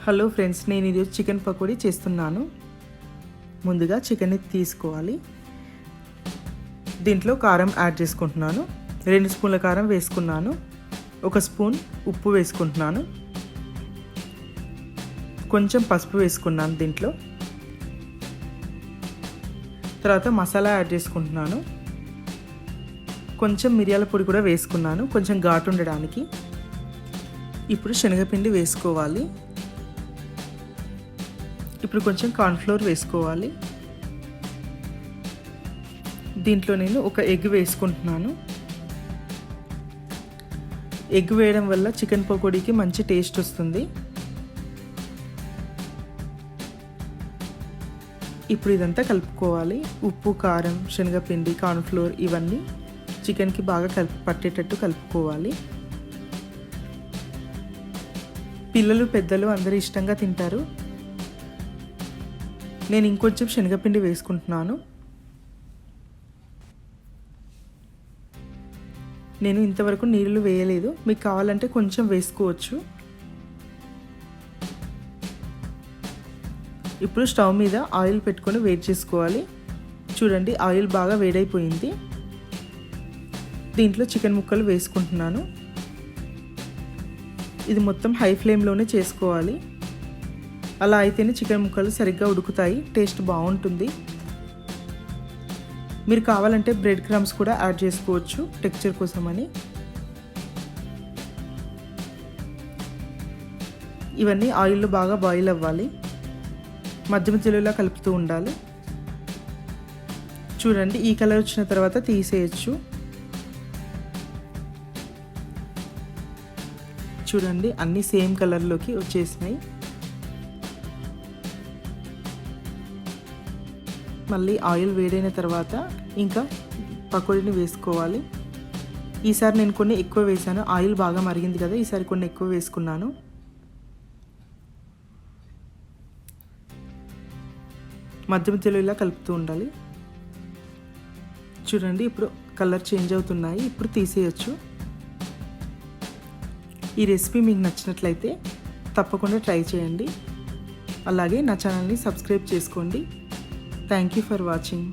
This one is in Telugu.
హలో ఫ్రెండ్స్, నేను ఇది చికెన్ పకోడీ చేస్తున్నాను. ముందుగా చికెన్ని తీసుకోవాలి. దీంట్లో కారం యాడ్ చేసుకుంటున్నాను. 2 స్పూన్ల కారం వేసుకున్నాను. 1 స్పూన్ ఉప్పు వేసుకుంటున్నాను. కొంచెం పసుపు వేసుకున్నాను. దీంట్లో తర్వాత మసాలా యాడ్ చేసుకుంటున్నాను. కొంచెం మిరియాల పొడి కూడా వేసుకున్నాను, కొంచెం ఘాటు ఉండడానికి. ఇప్పుడు శనగపిండి వేసుకోవాలి. ఇప్పుడు కొంచెం కార్న్ఫ్లోర్ వేసుకోవాలి. దీంట్లో నేను 1 ఎగ్ వేసుకుంటున్నాను. ఎగ్ వేయడం వల్ల చికెన్ పకోడీకి మంచి టేస్ట్ వస్తుంది. ఇప్పుడు ఇదంతా కలుపుకోవాలి. ఉప్పు, కారం, శనగపిండి, కార్న్ఫ్లోర్ ఇవన్నీ చికెన్కి బాగా పట్టేటట్టు కలుపుకోవాలి. పిల్లలు, పెద్దలు అందరూ ఇష్టంగా తింటారు. నేను ఇంకొంచెం శనగపిండి వేసుకుంటున్నాను. నేను ఇంతవరకు నీళ్ళు వేయలేదు, మీకు కావాలంటే కొంచెం వేసుకోవచ్చు. ఇప్పుడు స్టవ్ మీద ఆయిల్ పెట్టుకొని వేడి చేసుకోవాలి. చూడండి, ఆయిల్ బాగా వేడైపోయింది. దీంట్లో చికెన్ ముక్కలు వేసుకుంటున్నాను. ఇది మొత్తం హై ఫ్లేమ్లోనే చేసుకోవాలి. అలా అయితేనే చికెన్ ముక్కలు సరిగ్గా ఉడుకుతాయి, టేస్ట్ బాగుంటుంది. మీరు కావాలంటే బ్రెడ్ క్రమ్స్ కూడా యాడ్ చేసుకోవచ్చు టెక్స్చర్ కోసమని. ఇవన్నీ ఆయిల్లో బాగా బాయిల్ అవ్వాలి. మధ్య మధ్యలో ఇలా కలుపుతూ ఉండాలి. చూడండి, ఈ కలర్ వచ్చిన తర్వాత తీసేయచ్చు. చూడండి, అన్నీ సేమ్ కలర్లోకి వచ్చేసినాయి. మళ్ళీ ఆయిల్ వేడైన తర్వాత ఇంకా పకోడీని వేసుకోవాలి. ఈసారి నేను కొన్ని ఎక్కువ వేసాను, ఆయిల్ బాగా మరిగింది కదా, ఈసారి కొన్ని ఎక్కువ వేసుకున్నాను. మధ్య మధ్యలో ఇలా కలుపుతూ ఉండాలి. చూడండి, ఇప్పుడు కలర్ చేంజ్ అవుతున్నాయి. ఇప్పుడు తీసేయచ్చు. ఈ రెసిపీ మీకు నచ్చినట్లయితే తప్పకుండా ట్రై చేయండి. అలాగే నా ఛానల్ని సబ్స్క్రైబ్ చేసుకోండి. Thank you for watching.